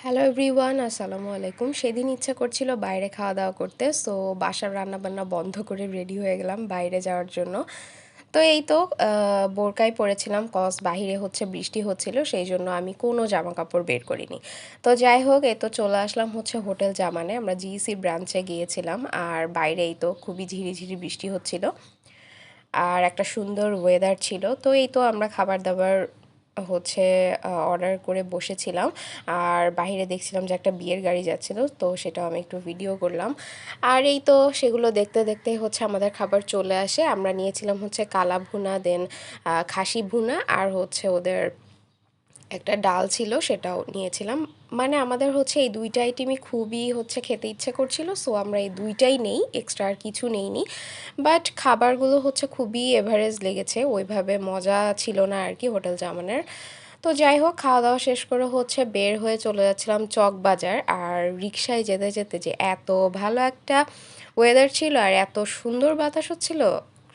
Hello everyone, আসসালামু আলাইকুম। সেদিন ইচ্ছা করছিল বাইরে খাওয়া দাওয়া করতে, সো বাসার রান্নাবান্না বন্ধ করে রেডি হয়ে গেলাম বাইরে যাওয়ার জন্য। তো এই তো বোরকায় পরেছিলাম, কজ বাহিরে হচ্ছে বৃষ্টি হচ্ছিল, সেই জন্য আমি কোনো জামা কাপড় বের করিনি। তো যাই হোক, এই তো চলে আসলাম হচ্ছে হোটেল জামানে। আমরা জিইসি ব্রাঞ্চে গিয়েছিলাম, আর বাইরে এই তো খুবই ঝিরিঝিরি বৃষ্টি হচ্ছিল আর একটা সুন্দর ওয়েদার ছিল। তো এই তো আমরা খাবার দাবার হচ্ছে অর্ডার করে বসেছিলাম, আর বাইরে দেখছিলাম যে একটা বিয়ের গাড়ি যাচ্ছিল, তো সেটাও আমি একটু ভিডিও করলাম। আর এই তো সেগুলো দেখতে দেখতে হচ্ছে আমাদের খাবার চলে আসে। আমরা নিয়েছিলাম হচ্ছে কালা ভুনা, দেন খাসি ভুনা, আর হচ্ছে ওদের একটা ডাল ছিল, সেটাও নিয়েছিলাম। মানে আমাদের হচ্ছে এই দুইটা আইটেমই খুবই হচ্ছে খেতে ইচ্ছে করছিল, সো আমরা এই দুইটাই নেই, এক্সট্রা আর কিছু নেইনি। বাট খাবারগুলো হচ্ছে খুবই এভারেজ লেগেছে, ওইভাবে মজা ছিল না আর কি হোটেল জামানের। তো যাই হোক, খাওয়া দাওয়া শেষ করে হচ্ছে বের হয়ে চলে যাচ্ছিলাম চক বাজার। আর রিক্সায় যেতে যেতে যে এত ভালো একটা ওয়েদার ছিল আর এত সুন্দর বাতাস হচ্ছিল,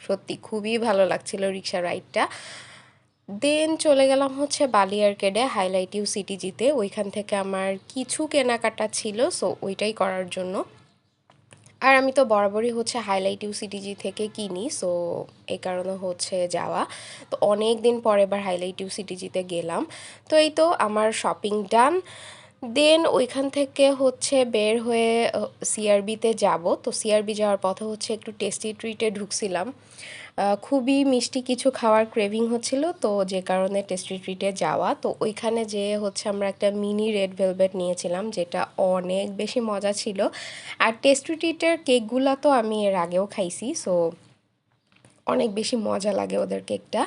সত্যি খুবই ভালো লাগছিল রিক্সা রাইডটা। দেন চলে গেলাম হচ্ছে বালি আর্কেডে, হাইলাইট ইউ সিটিজিতে। ওইখান থেকে আমার কিছু কেনাকাটা ছিল, সো ওইটাই করার জন্য। আর আমি তো বরাবরই হচ্ছে হাইলাইট ইউ সিটিজি থেকে কিনি, সো এই কারণে হচ্ছে যাওয়া। তো অনেক দিন পরে এবার হাইলাইট ইউ সিটিজিতে গেলাম। তো এই তো আমার শপিং ডান। দেন ওইখান থেকে হচ্ছে বের হয়ে সিআরবিতে যাব। তো সিআরবি যাওয়ার পথে হচ্ছে একটু টেস্টি ট্রিটে ঢুকছিলাম। খুবই মিষ্টি কিছু খাওয়ার ক্রেভিং হচ্ছিল, তো যে কারণে টেস্টি ট্রিটে যাওয়া। তো ওইখানে যেয়ে হচ্ছে আমরা একটা মিনি রেড ভেলভেট নিয়েছিলাম, যেটা অনেক বেশি মজা ছিল। আর টেস্টি ট্রিটের কেকগুলো তো আমি এর আগেও খাইছি, সো অনেক বেশি মজা লাগে ওদের কেকটা।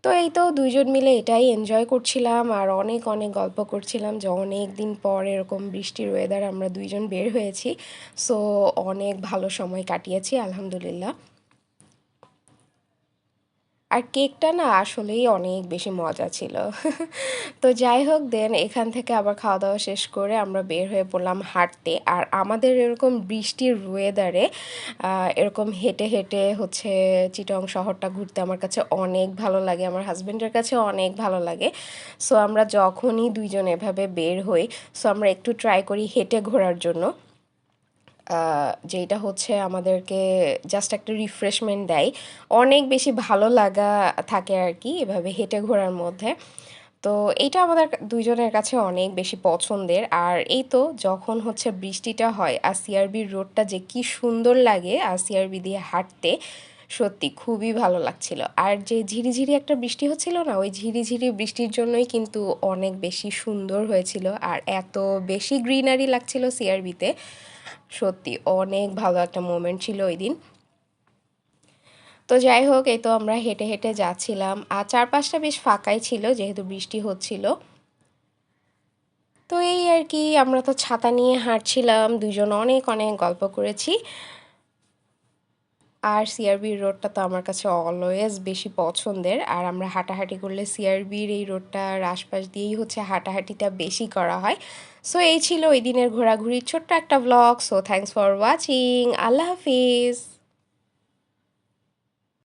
তো এই তো দুইজন মিলে এটাই এনজয় করছিলাম, আর অনেক অনেক গল্প করছিলাম যে অনেক দিন পর এরকম বৃষ্টির ওয়েদার আমরা দুইজন বের হয়েছি। সো অনেক ভালো সময় কাটিয়েছি আলহামদুলিল্লাহ। আর কেকটা না আসলেই অনেক বেশি মজা ছিল। তো যাই হোক, দেন এখান থেকে আবার খাওয়া দাওয়া শেষ করে আমরা বের হয়ে পড়লাম হাঁটতে। আর আমাদের এরকম বৃষ্টির ওয়েদারে এরকম হেঁটে হেঁটে হচ্ছে চিটং শহরটা ঘুরতে আমার কাছে অনেক ভালো লাগে, আমার হাজব্যান্ডের কাছে অনেক ভালো লাগে। সো আমরা যখনই দুইজন এভাবে বের হই, সো আমরা একটু ট্রাই করি হেঁটে ঘোরার জন্য। যেটা হচ্ছে আমাদেরকে জাস্ট একটা রিফ্রেশমেন্ট দেয়, অনেক বেশি ভালো লাগা থাকে আর কি এভাবে হেঁটে ঘোরার মধ্যে। তো এইটা আমাদের দুইজনের কাছে অনেক বেশি পছন্দের। আর এই তো যখন হচ্ছে বৃষ্টিটা হয় আর সিআরবির রোডটা যে কি সুন্দর লাগে আর সিআরবি দিয়ে হাঁটতে, সত্যি খুবই ভালো লাগছিল। আর যে ঝিরিঝিরি একটা বৃষ্টি হচ্ছিল না, ওই ঝিরিঝিরি বৃষ্টির জন্যই কিন্তু অনেক বেশি সুন্দর হয়েছিল আর এত বেশি গ্রিনারি লাগছিল সিআরবিতে। সত্যি অনেক ভালো একটা মোমেন্ট ছিল ওই দিন। তো যাই হোক, এই তো আমরা হেঁটে হেঁটে যাচ্ছিলাম, আর চারপাশটা বেশ ফাঁকাই ছিল যেহেতু বৃষ্টি হচ্ছিল। তো এই আর কি, আমরা তো ছাতা নিয়ে হাঁটছিলাম, দুজন অনেক অনেক গল্প করেছি। আর সিআরবির রোডটা তো আমার কাছে অলওয়েজ বেশি পছন্দের, আর আমরা হাঁটাহাঁটি করলে সিআরবির এই রোডটার আশপাশ দিয়েই হচ্ছে হাঁটাহাঁটিটা বেশি করা হয়। সো এই ছিল ওই দিনের ঘোরাঘুরির ছোট্ট একটা blog. So thanks for watching, Allah Hafiz.